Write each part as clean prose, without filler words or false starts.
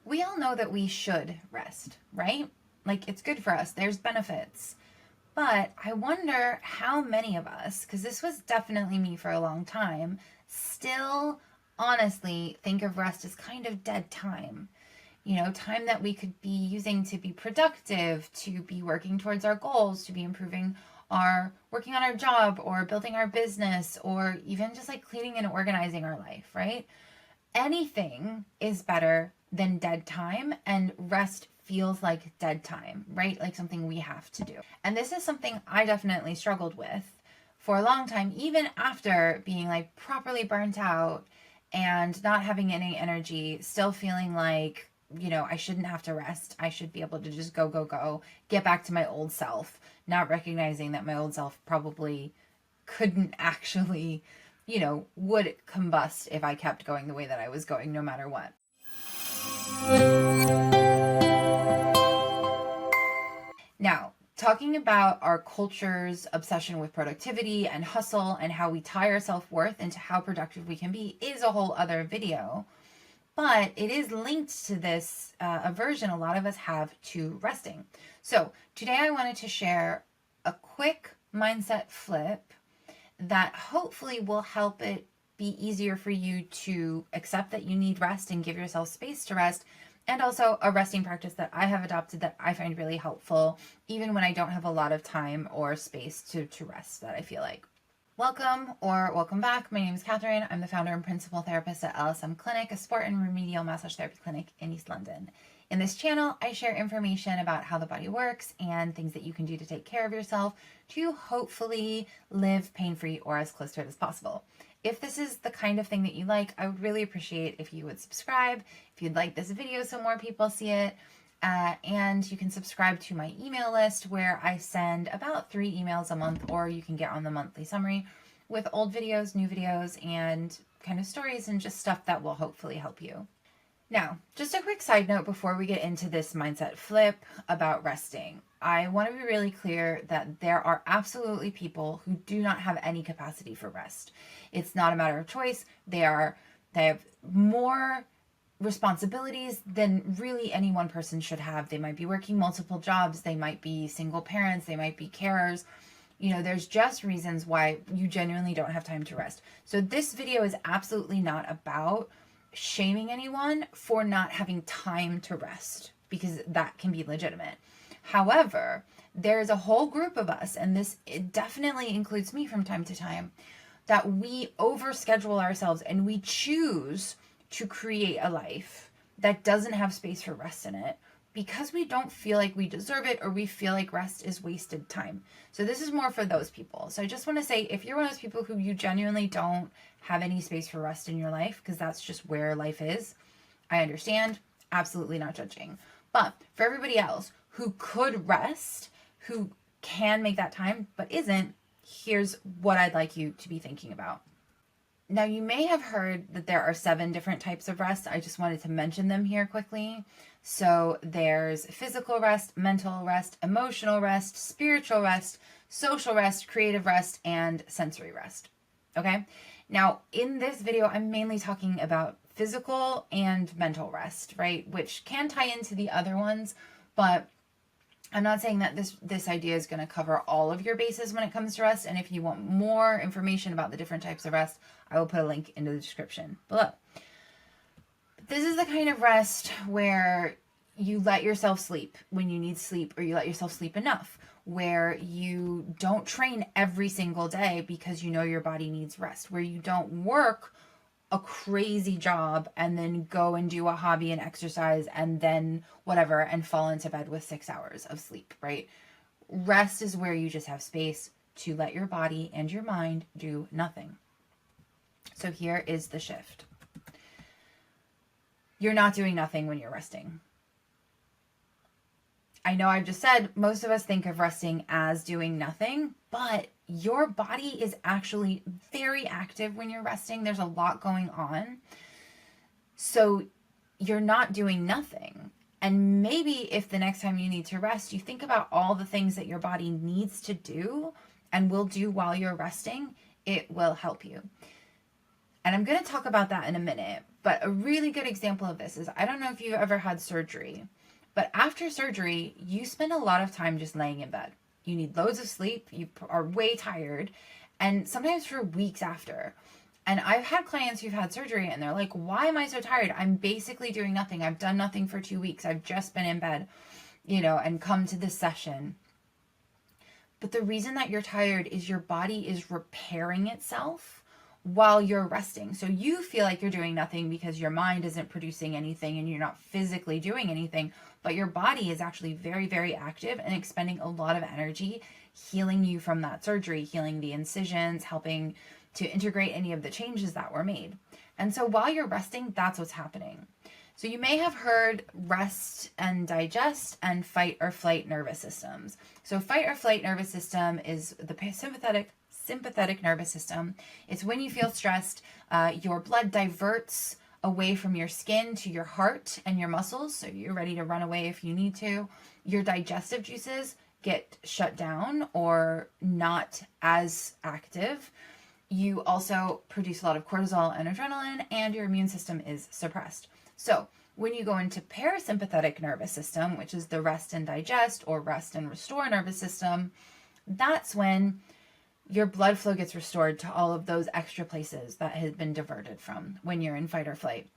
we all know that we should rest, right? Like, it's good for us. There's benefits. But I wonder how many of us, because this was definitely me for a long time, still honestly think of rest as kind of dead time. You know, time that we could be using to be productive, to be working towards our goals, to be improving working on our job or building our business, or even just like cleaning and organizing our life, right? Anything is better than dead time, and rest feels like dead time, right? Like something we have to do. And this is something I definitely struggled with for a long time, even after being like properly burnt out and not having any energy, still feeling like, you know, I shouldn't have to rest. I should be able to just go, get back to my old self, not recognizing that my old self probably couldn't actually, you know, would combust if I kept going the way that I was going, no matter what. Now, talking about our culture's obsession with productivity and hustle and how we tie our self-worth into how productive we can be is a whole other video. But it is linked to this aversion a lot of us have to resting. So today I wanted to share a quick mindset flip that hopefully will help it be easier for you to accept that you need rest and give yourself space to rest, and also a resting practice that I have adopted that I find really helpful, even when I don't have a lot of time or space to rest, that I feel like. Welcome or welcome back. My name is Catherine. I'm the founder and principal therapist at LSM Clinic, a sport and remedial massage therapy clinic in East London. In this channel, I share information about how the body works and things that you can do to take care of yourself to hopefully live pain-free or as close to it as possible. If this is the kind of thing that you like, I would really appreciate if you would subscribe, if you'd like this video so more people see it. And you can subscribe to my email list where I send about 3 emails a month, or you can get on the monthly summary with old videos, new videos, and kind of stories and just stuff that will hopefully help you. Now, just a quick side note before we get into this mindset flip about resting. I want to be really clear that there are absolutely people who do not have any capacity for rest. It's not a matter of choice. They have more responsibilities than really any one person should have. They might be working multiple jobs. They might be single parents. They might be carers. You know, there's just reasons why you genuinely don't have time to rest. So this video is absolutely not about shaming anyone for not having time to rest, because that can be legitimate. However, there's a whole group of us, and it definitely includes me from time to time, that we overschedule ourselves and we choose to create a life that doesn't have space for rest in it because we don't feel like we deserve it, or we feel like rest is wasted time. So this is more for those people. So I just want to say, if you're one of those people who you genuinely don't have any space for rest in your life, because that's just where life is, I understand, absolutely not judging. But for everybody else who could rest, who can make that time but isn't, here's what I'd like you to be thinking about. Now, you may have heard that there are 7 different types of rest. I just wanted to mention them here quickly. So there's physical rest, mental rest, emotional rest, spiritual rest, social rest, creative rest, and sensory rest. Okay? Now, in this video, I'm mainly talking about physical and mental rest, right? Which can tie into the other ones, but I'm not saying that this idea is going to cover all of your bases when it comes to rest. And if you want more information about the different types of rest, I will put a link into the description below. But this is the kind of rest where you let yourself sleep when you need sleep, or you let yourself sleep enough, where you don't train every single day because you know your body needs rest, where you don't work a crazy job and then go and do a hobby and exercise and then whatever and fall into bed with 6 hours of sleep, right? Rest is where you just have space to let your body and your mind do nothing. So here is the shift. You're not doing nothing when you're resting. I know I've just said most of us think of resting as doing nothing, but your body is actually very active when you're resting. There's a lot going on. So you're not doing nothing. And maybe if the next time you need to rest, you think about all the things that your body needs to do and will do while you're resting, it will help you. And I'm going to talk about that in a minute. But a really good example of this is, I don't know if you've ever had surgery, but after surgery, you spend a lot of time just laying in bed. You need loads of sleep. You are way tired. And sometimes for weeks after. And I've had clients who've had surgery and they're like, why am I so tired? I'm basically doing nothing. I've done nothing for 2 weeks. I've just been in bed, and come to this session. But the reason that you're tired is your body is repairing itself while you're resting. So you feel like you're doing nothing because your mind isn't producing anything and you're not physically doing anything, but your body is actually very, very active and expending a lot of energy, healing you from that surgery, healing the incisions, helping to integrate any of the changes that were made. And so while you're resting, that's what's happening. So you may have heard rest and digest and fight or flight nervous systems. So fight or flight nervous system is the sympathetic nervous system. It's when you feel stressed, your blood diverts away from your skin to your heart and your muscles. So you're ready to run away if you need to. Your digestive juices get shut down or not as active. You also produce a lot of cortisol and adrenaline, and your immune system is suppressed. So when you go into parasympathetic nervous system, which is the rest and digest or rest and restore nervous system, that's when your blood flow gets restored to all of those extra places that had been diverted from when you're in fight or flight.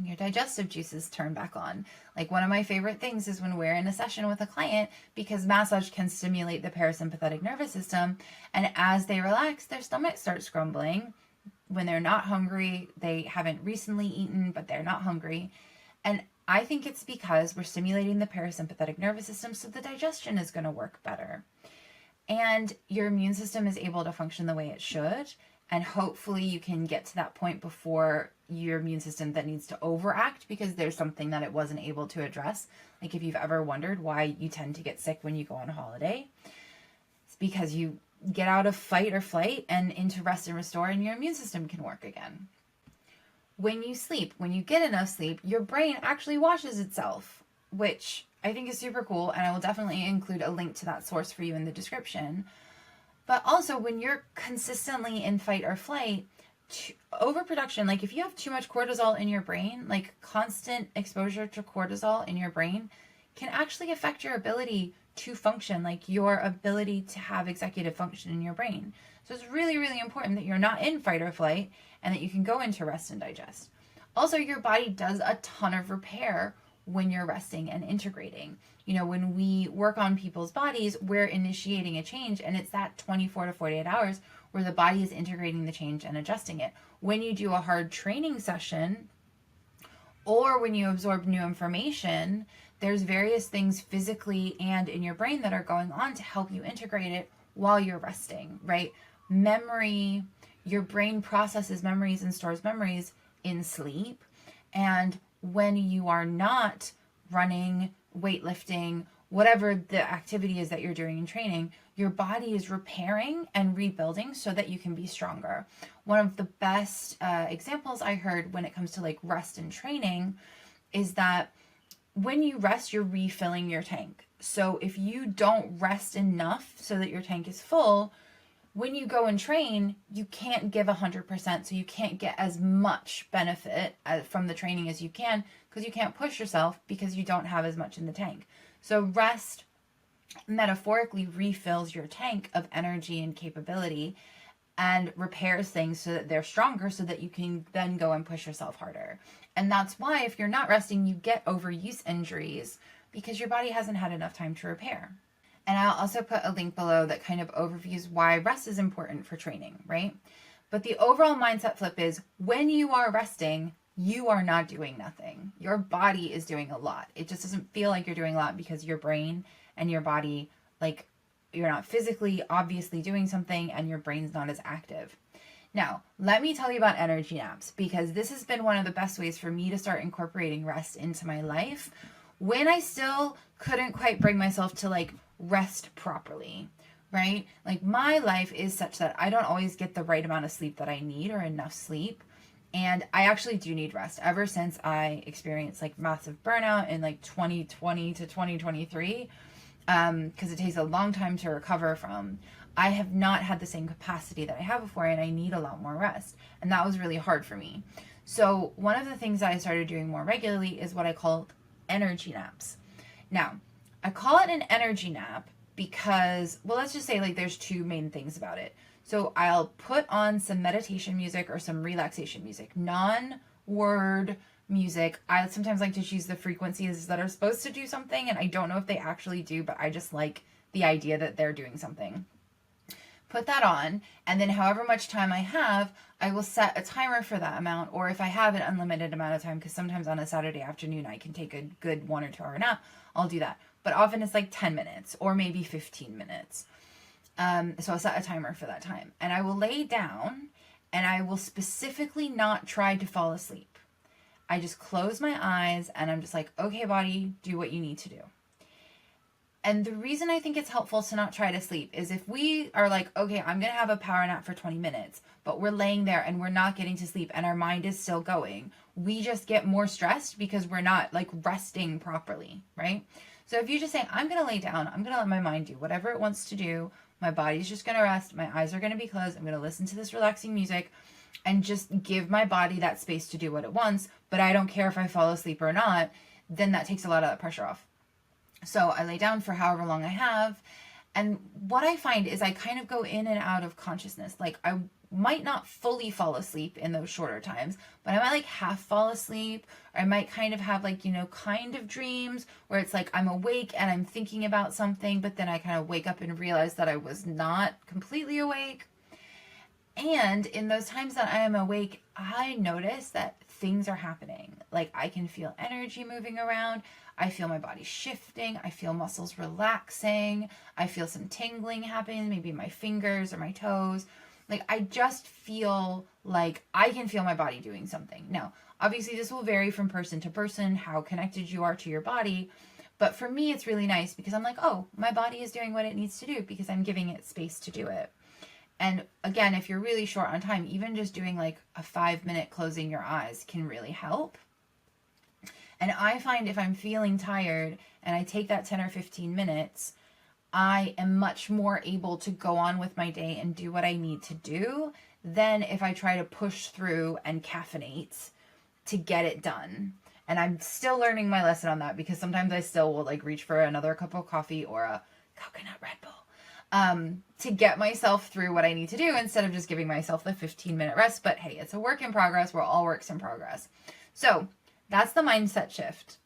Your digestive juices turn back on. Like, one of my favorite things is when we're in a session with a client, because massage can stimulate the parasympathetic nervous system, and as they relax, their stomach starts grumbling. When they're not hungry, they haven't recently eaten, but they're not hungry. And I think it's because we're stimulating the parasympathetic nervous system, so the digestion is going to work better. And your immune system is able to function the way it should. And hopefully you can get to that point before your immune system that needs to overact because there's something that it wasn't able to address. Like, if you've ever wondered why you tend to get sick when you go on holiday, it's because you get out of fight or flight and into rest and restore, and your immune system can work again. When you sleep, when you get enough sleep, your brain actually washes itself, which I think is super cool. And I will definitely include a link to that source for you in the description. But also, when you're consistently in fight or flight, overproduction, like if you have too much cortisol in your brain, like constant exposure to cortisol in your brain can actually affect your ability to function, like your ability to have executive function in your brain. So it's really, really important that you're not in fight or flight and that you can go into rest and digest. Also, your body does a ton of repair when you're resting and integrating. When we work on people's bodies, we're initiating a change, and it's that 24 to 48 hours where the body is integrating the change and adjusting it. When you do a hard training session or when you absorb new information, there's various things physically and in your brain that are going on to help you integrate it while you're resting, right? Memory, your brain processes memories and stores memories in sleep. And when you are not running, weightlifting, whatever the activity is that you're doing in training, your body is repairing and rebuilding so that you can be stronger. One of the best examples I heard when it comes to like rest and training is that when you rest, you're refilling your tank. So if you don't rest enough so that your tank is full, when you go and train, you can't give 100%, so you can't get as much benefit from the training as you can because you can't push yourself because you don't have as much in the tank. So rest metaphorically refills your tank of energy and capability and repairs things so that they're stronger so that you can then go and push yourself harder. And that's why if you're not resting, you get overuse injuries because your body hasn't had enough time to repair. And I'll also put a link below that kind of overviews why rest is important for training, right? But the overall mindset flip is when you are resting, you are not doing nothing. Your body is doing a lot. It just doesn't feel like you're doing a lot because your brain and your body, like, you're not physically obviously doing something and your brain's not as active. Now, let me tell you about energy naps, because this has been one of the best ways for me to start incorporating rest into my life when I still couldn't quite bring myself to like rest properly, right? Like, my life is such that I don't always get the right amount of sleep that I need or enough sleep. And I actually do need rest. Ever since I experienced like massive burnout in like 2020 to 2023, because it takes a long time to recover from, I have not had the same capacity that I have before, and I need a lot more rest. And that was really hard for me. So one of the things that I started doing more regularly is what I call energy naps. Now, I call it an energy nap because, well, let's just say like there's two main things about it. So I'll put on some meditation music or some relaxation music, non-word music. I sometimes like to choose the frequencies that are supposed to do something, and I don't know if they actually do, but I just like the idea that they're doing something. Put that on, and then however much time I have, I will set a timer for that amount, or if I have an unlimited amount of time, because sometimes on a Saturday afternoon I can take a good 1 or 2 hour nap, I'll do that. But often it's like 10 minutes or maybe 15 minutes. So I'll set a timer for that time, and I will lay down, and I will specifically not try to fall asleep. I just close my eyes, and I'm just like, okay, body, do what you need to do. And the reason I think it's helpful to not try to sleep is if we are like, okay, I'm going to have a power nap for 20 minutes, but we're laying there and we're not getting to sleep and our mind is still going, we just get more stressed because we're not like resting properly, right? So if you just say, I'm going to lay down, I'm going to let my mind do whatever it wants to do. My body's just going to rest. My eyes are going to be closed. I'm going to listen to this relaxing music and just give my body that space to do what it wants. But I don't care if I fall asleep or not. Then that takes a lot of that pressure off. So I lay down for however long I have. And what I find is I kind of go in and out of consciousness. Like I might not fully fall asleep in those shorter times, but I might like half fall asleep. Or I might kind of have like, kind of dreams where it's like I'm awake and I'm thinking about something, but then I kind of wake up and realize that I was not completely awake. And in those times that I am awake, I notice that things are happening. Like I can feel energy moving around. I feel my body shifting. I feel muscles relaxing. I feel some tingling happening, maybe in my fingers or my toes. Like I just feel like I can feel my body doing something. Now, obviously this will vary from person to person, how connected you are to your body. But for me, it's really nice because I'm like, oh, my body is doing what it needs to do because I'm giving it space to do it. And again, if you're really short on time, even just doing like a 5-minute closing your eyes can really help. And I find if I'm feeling tired and I take that 10 or 15 minutes, I am much more able to go on with my day and do what I need to do than if I try to push through and caffeinate to get it done. And I'm still learning my lesson on that because sometimes I still will like reach for another cup of coffee or a coconut Red Bull to get myself through what I need to do instead of just giving myself the 15-minute rest. But hey, it's a work in progress. We're all works in progress. So that's the mindset shift.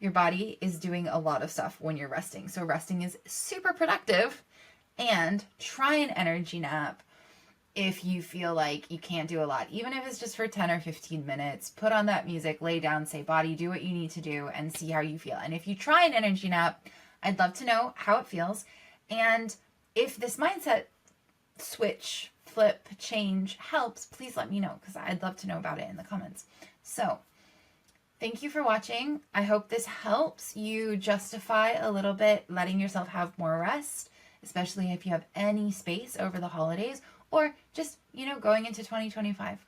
Your body is doing a lot of stuff when you're resting. So resting is super productive. And try an energy nap if you feel like you can't do a lot. Even if it's just for 10 or 15 minutes, put on that music, lay down, say, body, do what you need to do and see how you feel. And if you try an energy nap, I'd love to know how it feels. And if this mindset switch, flip, change helps, please let me know because I'd love to know about it in the comments. So thank you for watching. I hope this helps you justify a little bit letting yourself have more rest, especially if you have any space over the holidays or just, going into 2025.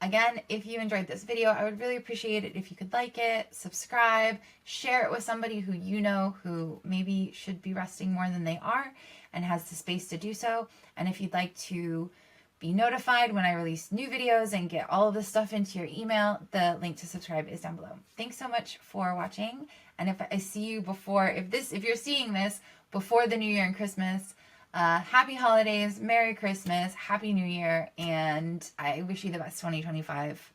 Again, if you enjoyed this video, I would really appreciate it if you could like it, subscribe, share it with somebody who you know who maybe should be resting more than they are and has the space to do so. And if you'd like to be notified when I release new videos and get all of this stuff into your email, the link to subscribe is down below. Thanks so much for watching. And if I see you before, if you're seeing this before the New Year and Christmas, happy holidays, Merry Christmas, Happy New Year, and I wish you the best 2025.